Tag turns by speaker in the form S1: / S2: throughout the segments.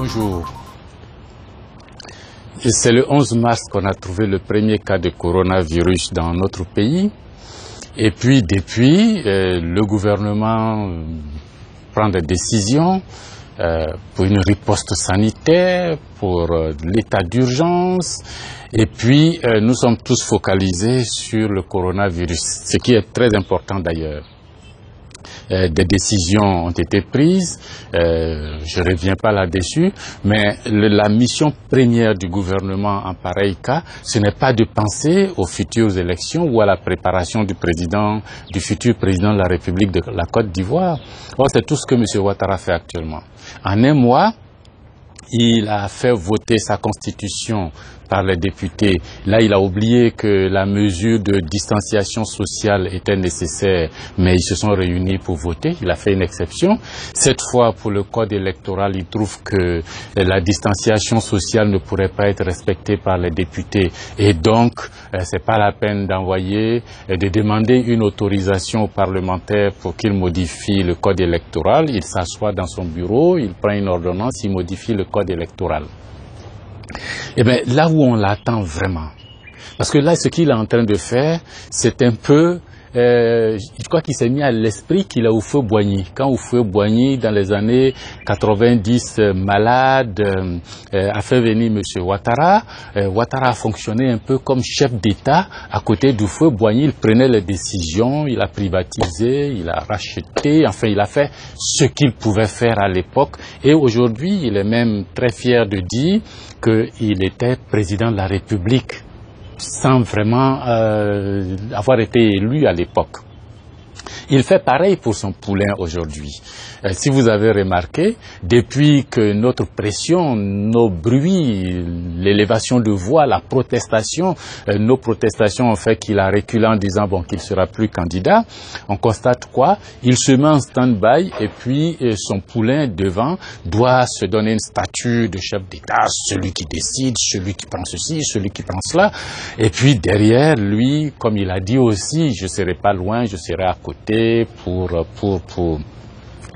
S1: bonjour. C'est le 11 mars qu'on a trouvé le premier cas de coronavirus dans notre pays. Et puis, depuis, le gouvernement prend des décisions pour une riposte sanitaire, pour l'état d'urgence. Et puis, nous sommes tous focalisés sur le coronavirus, ce qui est très important d'ailleurs. Des décisions ont été prises, je ne reviens pas là-dessus, mais la mission première du gouvernement en pareil cas, ce n'est pas de penser aux futures élections ou à la préparation du futur président de la République de la Côte d'Ivoire. Or, c'est tout ce que M. Ouattara fait actuellement. En un mois, il a fait voter sa constitution par les députés. Là, il a oublié que la mesure de distanciation sociale était nécessaire, mais ils se sont réunis pour voter. Il a fait une exception. Cette fois, pour le code électoral, il trouve que la distanciation sociale ne pourrait pas être respectée par les députés. Et donc, c'est pas la peine d'envoyer, de demander une autorisation aux parlementaires pour qu'il modifie le code électoral. Il s'assoit dans son bureau, il prend une ordonnance, il modifie le code électoral. Eh bien, là où on l'attend vraiment, parce que là, ce qu'il est en train de faire, c'est un peu, je crois qu'il s'est mis à l'esprit qu'il est au feu Boigny. Quand au feu Boigny, dans les années 90, malade, a fait venir M. Ouattara. Ouattara a fonctionné un peu comme chef d'État à côté du feu Boigny. Il prenait les décisions, il a privatisé, il a racheté, enfin, il a fait ce qu'il pouvait faire à l'époque. Et aujourd'hui, il est même très fier de dire qu'il était président de la République sans vraiment avoir été élu à l'époque. Il fait pareil pour son poulain aujourd'hui. Si vous avez remarqué, depuis que notre pression, nos bruits, l'élévation de voix, la protestation, nos protestations ont fait qu'il a reculé en disant bon, qu'il ne sera plus candidat, on constate quoi? Il se met en stand-by et puis son poulain devant doit se donner une statue de chef d'État, celui qui décide, celui qui prend ceci, celui qui prend cela. Et puis derrière lui, comme il a dit aussi, je ne serai pas loin, je serai à côté pour...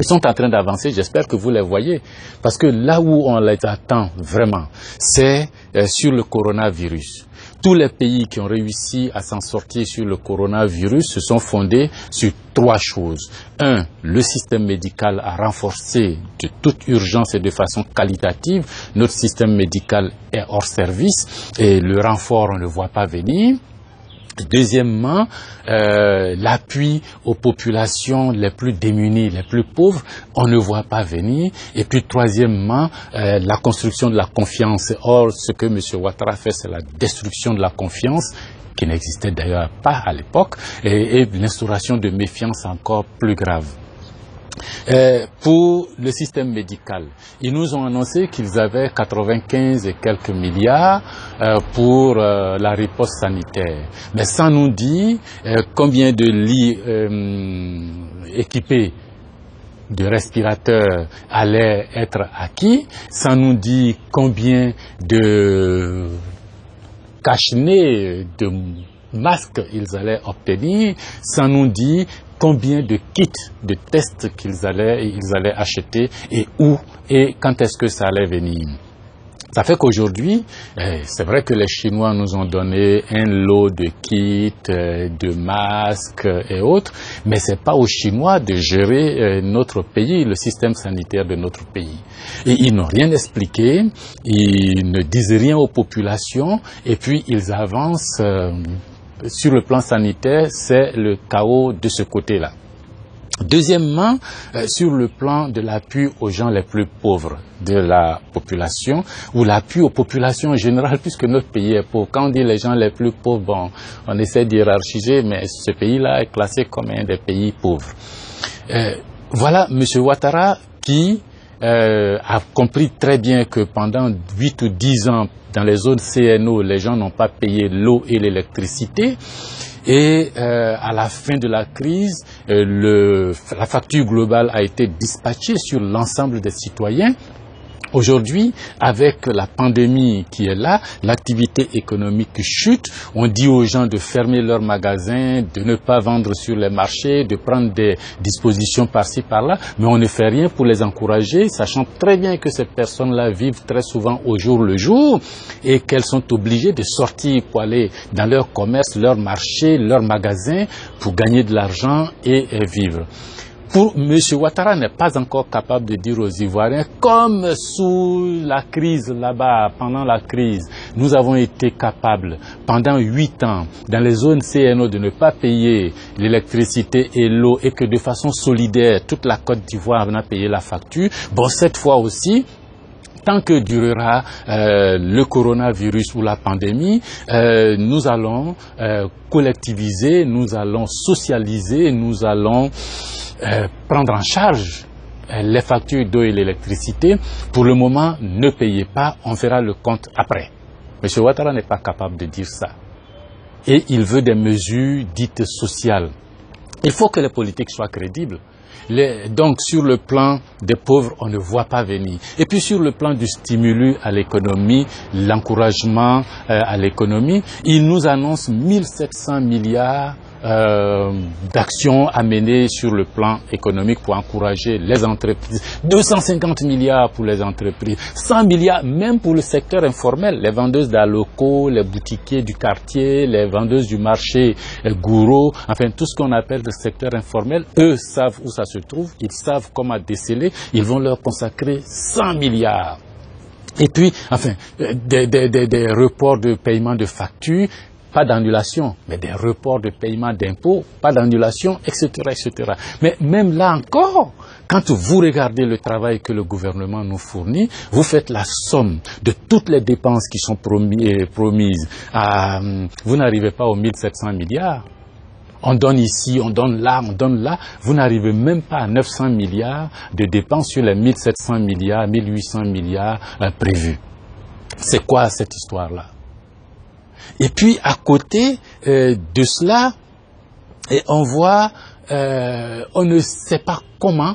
S1: Ils sont en train d'avancer, j'espère que vous les voyez. Parce que là où on les attend vraiment, c'est sur le coronavirus. Tous les pays qui ont réussi à s'en sortir sur le coronavirus se sont fondés sur trois choses. Un, le système médical a renforcé de toute urgence et de façon qualitative. Notre système médical est hors service et le renfort, on ne le voit pas venir. Deuxièmement, l'appui aux populations les plus démunies, les plus pauvres, on ne voit pas venir. Et puis troisièmement, la construction de la confiance. Or, ce que M. Ouattara fait, c'est la destruction de la confiance, qui n'existait d'ailleurs pas à l'époque, et l'instauration de méfiance encore plus grave. Pour le système médical, ils nous ont annoncé qu'ils avaient 95 et quelques milliards pour la riposte sanitaire. Mais sans nous dire combien de lits équipés de respirateurs allaient être acquis, sans nous dire combien de cache-nez, de masques ils allaient obtenir, sans nous dire combien de kits de tests qu'ils allaient acheter et où et quand est-ce que ça allait venir. Ça fait qu'aujourd'hui, c'est vrai que les Chinois nous ont donné un lot de kits, de masques et autres, mais c'est pas aux Chinois de gérer notre pays, le système sanitaire de notre pays. Et ils n'ont rien expliqué, ils ne disent rien aux populations et puis ils avancent. Sur le plan sanitaire, c'est le chaos de ce côté-là. Deuxièmement, sur le plan de l'appui aux gens les plus pauvres de la population, ou l'appui aux populations en général, puisque notre pays est pauvre. Quand on dit les gens les plus pauvres, bon, on essaie d'hiérarchiser, mais ce pays-là est classé comme un des pays pauvres. Voilà M. Ouattara qui a compris très bien que pendant 8 ou 10 ans, dans les zones CNO, les gens n'ont pas payé l'eau et l'électricité. Et à la fin de la crise, la facture globale a été dispatchée sur l'ensemble des citoyens. Aujourd'hui, avec la pandémie qui est là, l'activité économique chute. On dit aux gens de fermer leurs magasins, de ne pas vendre sur les marchés, de prendre des dispositions par-ci, par-là. Mais on ne fait rien pour les encourager, sachant très bien que ces personnes-là vivent très souvent au jour le jour et qu'elles sont obligées de sortir pour aller dans leur commerce, leur marché, leur magasin pour gagner de l'argent et vivre. Pour M. Ouattara n'est pas encore capable de dire aux Ivoiriens, comme sous la crise là-bas, pendant la crise, nous avons été capables pendant 8 ans dans les zones CNO de ne pas payer l'électricité et l'eau et que de façon solidaire, toute la Côte d'Ivoire en a payé la facture. Bon, cette fois aussi, tant que durera le coronavirus ou la pandémie, nous allons collectiviser, nous allons socialiser, nous allons prendre en charge les factures d'eau et l'électricité. Pour le moment, ne payez pas, on fera le compte après. M. Ouattara n'est pas capable de dire ça. Et il veut des mesures dites sociales. Il faut que les politiques soient crédibles. Donc sur le plan des pauvres, on ne voit pas venir. Et puis sur le plan du stimulus à l'économie, l'encouragement à l'économie, il nous annonce 1700 milliards d'actions à mener sur le plan économique pour encourager les entreprises, 250 milliards pour les entreprises, 100 milliards même pour le secteur informel, les vendeuses d'alocos, les boutiquiers du quartier, les vendeuses du marché gourou, enfin tout ce qu'on appelle le secteur informel, eux savent où ça se trouve, ils savent comment déceler, ils vont leur consacrer 100 milliards. Et puis, enfin, des reports de paiement de factures, pas d'annulation, mais des reports de paiement d'impôts, pas d'annulation, etc., etc. Mais même là encore, quand vous regardez le travail que le gouvernement nous fournit, vous faites la somme de toutes les dépenses qui sont promises. Vous n'arrivez pas aux 1700 milliards. On donne ici, on donne là, vous n'arrivez même pas à 900 milliards de dépenses sur les 1700 milliards, 1800 milliards prévus. C'est quoi cette histoire-là? Et puis à côté de cela, on voit, on ne sait pas comment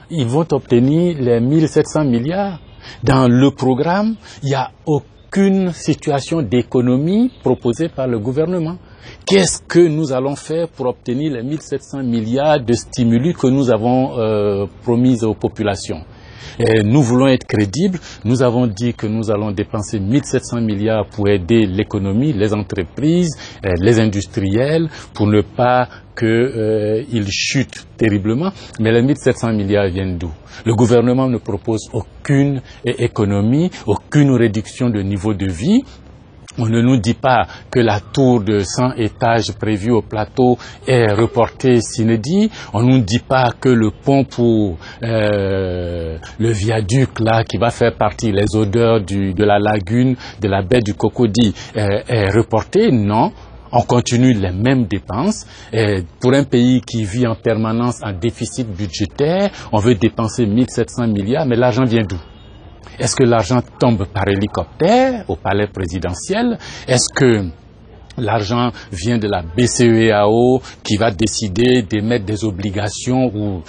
S1: ils vont obtenir les 1700 milliards. Dans le programme, il n'y a aucune situation d'économie proposée par le gouvernement. Qu'est-ce que nous allons faire pour obtenir les 1700 milliards de stimulus que nous avons promis aux populations? Nous voulons être crédibles. Nous avons dit que nous allons dépenser 1700 milliards pour aider l'économie, les entreprises, les industriels, pour ne pas qu'ils chutent terriblement. Mais les 1700 milliards viennent d'où? Le gouvernement ne propose aucune économie, aucune réduction de niveau de vie. On ne nous dit pas que la tour de 100 étages prévue au plateau est reportée sine die. On ne nous dit pas que le pont pour le viaduc là qui va faire partie les odeurs de la lagune, de la baie du Cocody est reporté. Non. On continue les mêmes dépenses. Pour un pays qui vit en permanence en déficit budgétaire, on veut dépenser 1700 milliards, mais l'argent vient d'où? Est-ce que l'argent tombe par hélicoptère au palais présidentiel? Est-ce que l'argent vient de la BCEAO qui va décider d'émettre des obligations ou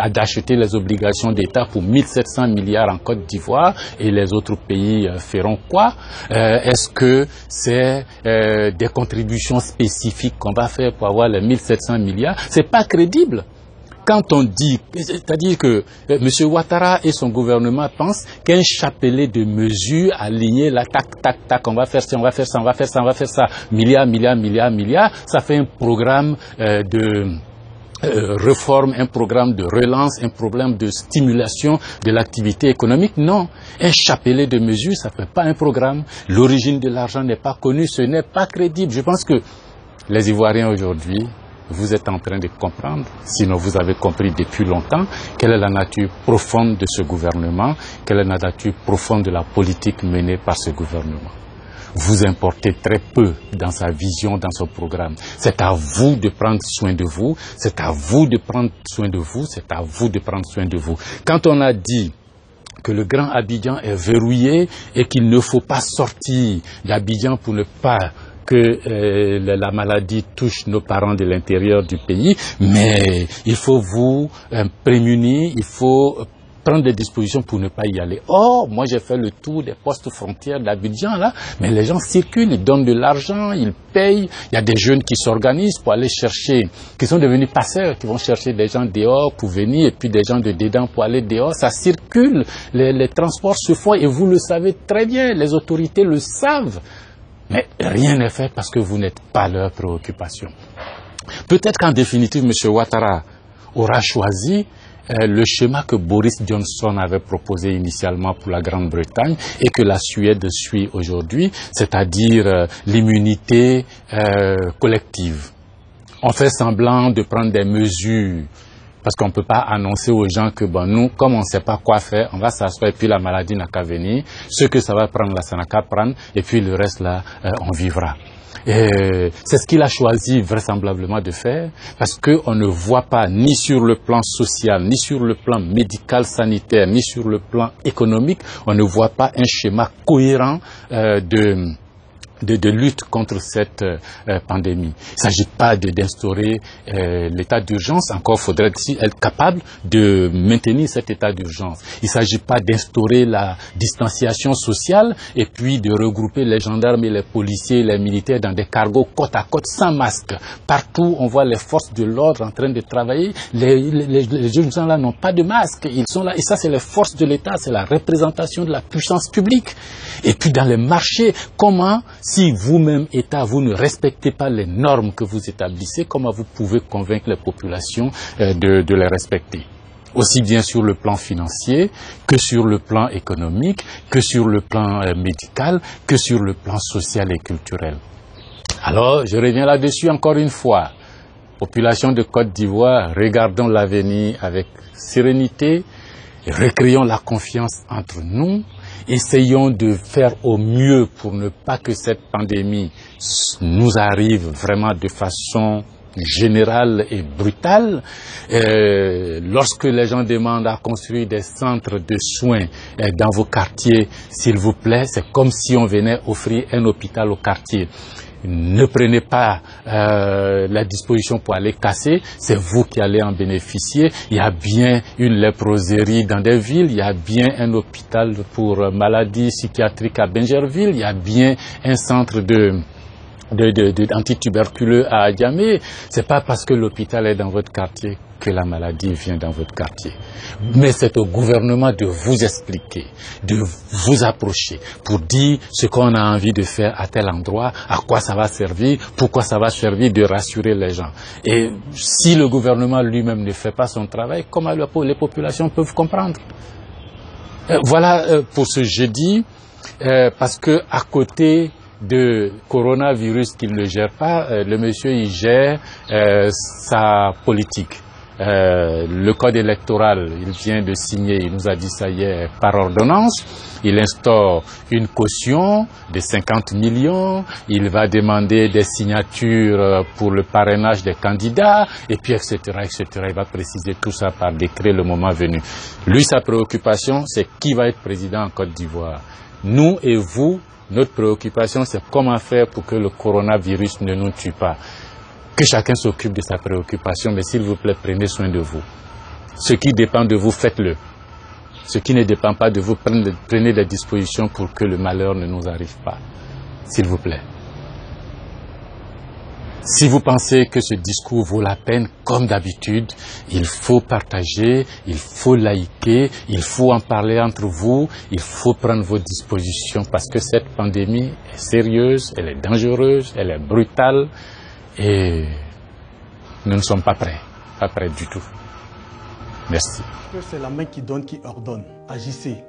S1: d'acheter les obligations d'État pour 1700 milliards en Côte d'Ivoire et les autres pays feront quoi? Est-ce que c'est des contributions spécifiques qu'on va faire pour avoir les 1700 milliards? C'est pas crédible. Quand on dit, c'est-à-dire que M. Ouattara et son gouvernement pensent qu'un chapelet de mesures alignées, là, tac, on va faire ça, on va faire ça, on va faire ça, on va faire ça, milliards, ça fait un programme de réforme, un programme de relance, un programme de stimulation de l'activité économique. Non, un chapelet de mesures, ça ne fait pas un programme. L'origine de l'argent n'est pas connue, ce n'est pas crédible. Je pense que les Ivoiriens aujourd'hui, vous êtes en train de comprendre, sinon vous avez compris depuis longtemps, quelle est la nature profonde de ce gouvernement, quelle est la nature profonde de la politique menée par ce gouvernement. Vous importez très peu dans sa vision, dans son programme. C'est à vous de prendre soin de vous, c'est à vous de prendre soin de vous, c'est à vous de prendre soin de vous. Quand on a dit que le Grand Abidjan est verrouillé et qu'il ne faut pas sortir d'Abidjan pour ne pas que la maladie touche nos parents de l'intérieur du pays, mais il faut vous prémunir, il faut prendre des dispositions pour ne pas y aller. Or, moi j'ai fait le tour des postes frontières d'Abidjan là, mais les gens circulent, ils donnent de l'argent, ils payent. Il y a des jeunes qui s'organisent pour aller chercher, qui sont devenus passeurs, qui vont chercher des gens dehors pour venir et puis des gens de dedans pour aller dehors. Ça circule, les transports se font et vous le savez très bien, les autorités le savent. Mais rien n'est fait parce que vous n'êtes pas leur préoccupation. Peut-être qu'en définitive, M. Ouattara aura choisi le schéma que Boris Johnson avait proposé initialement pour la Grande-Bretagne et que la Suède suit aujourd'hui, c'est-à-dire l'immunité collective. On fait semblant de prendre des mesures parce qu'on ne peut pas annoncer aux gens que nous, comme on ne sait pas quoi faire, on va s'asseoir et puis la maladie n'a qu'à venir. Ce que ça va prendre là, ça n'a qu'à prendre et puis le reste là, on vivra. C'est ce qu'il a choisi vraisemblablement de faire parce qu'on ne voit pas ni sur le plan social, ni sur le plan médical sanitaire, ni sur le plan économique, on ne voit pas un schéma cohérent de lutte contre cette pandémie. Il ne s'agit pas d'instaurer l'état d'urgence, encore faudrait-il être capable de maintenir cet état d'urgence. Il ne s'agit pas d'instaurer la distanciation sociale et puis de regrouper les gendarmes et les policiers et les militaires dans des cargos côte à côte sans masque. Partout, on voit les forces de l'ordre en train de travailler. Les jeunes gens là n'ont pas de masque. Ils sont là et ça c'est les forces de l'État, c'est la représentation de la puissance publique. Et puis dans les marchés, comment si vous-même, État, vous ne respectez pas les normes que vous établissez, comment vous pouvez convaincre les populations de les respecter? Aussi bien sur le plan financier, que sur le plan économique, que sur le plan médical, que sur le plan social et culturel. Alors, je reviens là-dessus encore une fois. Population de Côte d'Ivoire, regardons l'avenir avec sérénité, recréons la confiance entre nous. Essayons de faire au mieux pour ne pas que cette pandémie nous arrive vraiment de façon générale et brutale. Lorsque les gens demandent à construire des centres de soins dans vos quartiers, s'il vous plaît, c'est comme si on venait offrir un hôpital au quartier. Ne prenez pas la disposition pour aller casser, c'est vous qui allez en bénéficier. Il y a bien une léproserie dans des villes, il y a bien un hôpital pour maladies psychiatriques à Bingerville, il y a bien un centre antituberculeux à Adjamé. C'est pas parce que l'hôpital est dans votre quartier que la maladie vient dans votre quartier. Mais c'est au gouvernement de vous expliquer, de vous approcher pour dire ce qu'on a envie de faire à tel endroit, à quoi ça va servir, pourquoi ça va servir, de rassurer les gens. Et si le gouvernement lui-même ne fait pas son travail, comment les populations peuvent comprendre? Voilà pour ce jeudi, parce que à côté de coronavirus qu'il ne gère pas, le monsieur il gère sa politique. Le code électoral, il vient de signer, il nous a dit ça hier, par ordonnance. Il instaure une caution de 50 millions, il va demander des signatures pour le parrainage des candidats, et puis etc., etc. Il va préciser tout ça par décret le moment venu. Lui, sa préoccupation, c'est qui va être président en Côte d'Ivoire. Nous et vous, notre préoccupation, c'est comment faire pour que le coronavirus ne nous tue pas. Que chacun s'occupe de sa préoccupation, mais s'il vous plaît, prenez soin de vous. Ce qui dépend de vous, faites-le. Ce qui ne dépend pas de vous, prenez des dispositions pour que le malheur ne nous arrive pas. S'il vous plaît. Si vous pensez que ce discours vaut la peine, comme d'habitude, il faut partager, il faut liker, il faut en parler entre vous, il faut prendre vos dispositions parce que cette pandémie est sérieuse, elle est dangereuse, elle est brutale et nous ne sommes pas prêts du tout. Merci.
S2: C'est la main qui donne qui ordonne. Agissez.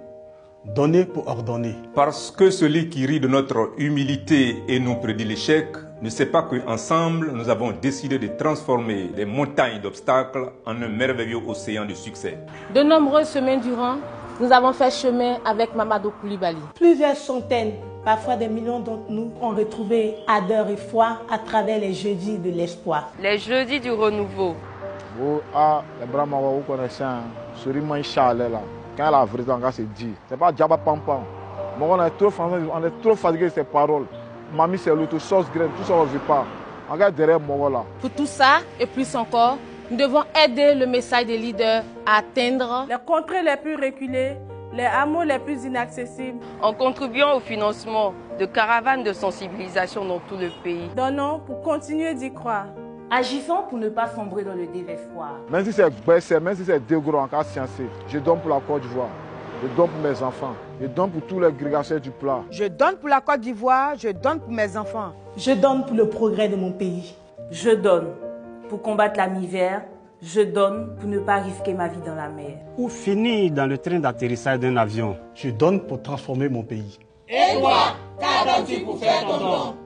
S2: Donnez pour ordonner.
S3: Parce que celui qui rit de notre humilité et nous prédit l'échec ne sait pas qu'ensemble, nous avons décidé de transformer les montagnes d'obstacles en un merveilleux océan de succès.
S4: De nombreuses semaines durant, nous avons fait chemin avec Mamadou Koulibaly.
S5: Plusieurs centaines, parfois des millions d'entre nous ont retrouvé ardeur et foi à travers les jeudis de l'espoir.
S6: Les jeudis du renouveau.
S7: Quand la vérité en se dit, c'est pas Djaba Pampam. On est trop fatigué de ces paroles. Mamie, c'est l'autre chose graine, tout ça on ne veut pas. On regarde derrière moi là.
S4: Pour tout ça et plus encore, Nous devons aider le message des leaders à atteindre
S5: les contrées les plus reculées, les hameaux les plus inaccessibles,
S6: en contribuant au financement de caravanes de sensibilisation dans tout le pays.
S5: Donnons pour continuer d'y croire.
S8: Agissons pour ne pas sombrer dans le désespoir.
S7: Même si c'est baissé, même si c'est dégros en cas sciencé, je donne pour la Côte d'Ivoire. Je donne pour mes enfants. Je donne pour tous les grégataires du plat.
S9: Je donne pour la Côte d'Ivoire, je donne pour mes enfants.
S5: Je donne pour le progrès de mon pays.
S8: Je donne pour combattre la misère. Je donne pour ne pas risquer ma vie dans la mer.
S10: Ou finir dans le train d'atterrissage d'un avion.
S2: Je donne pour transformer mon pays.
S11: Et toi, qu'attends-tu pour faire ton don?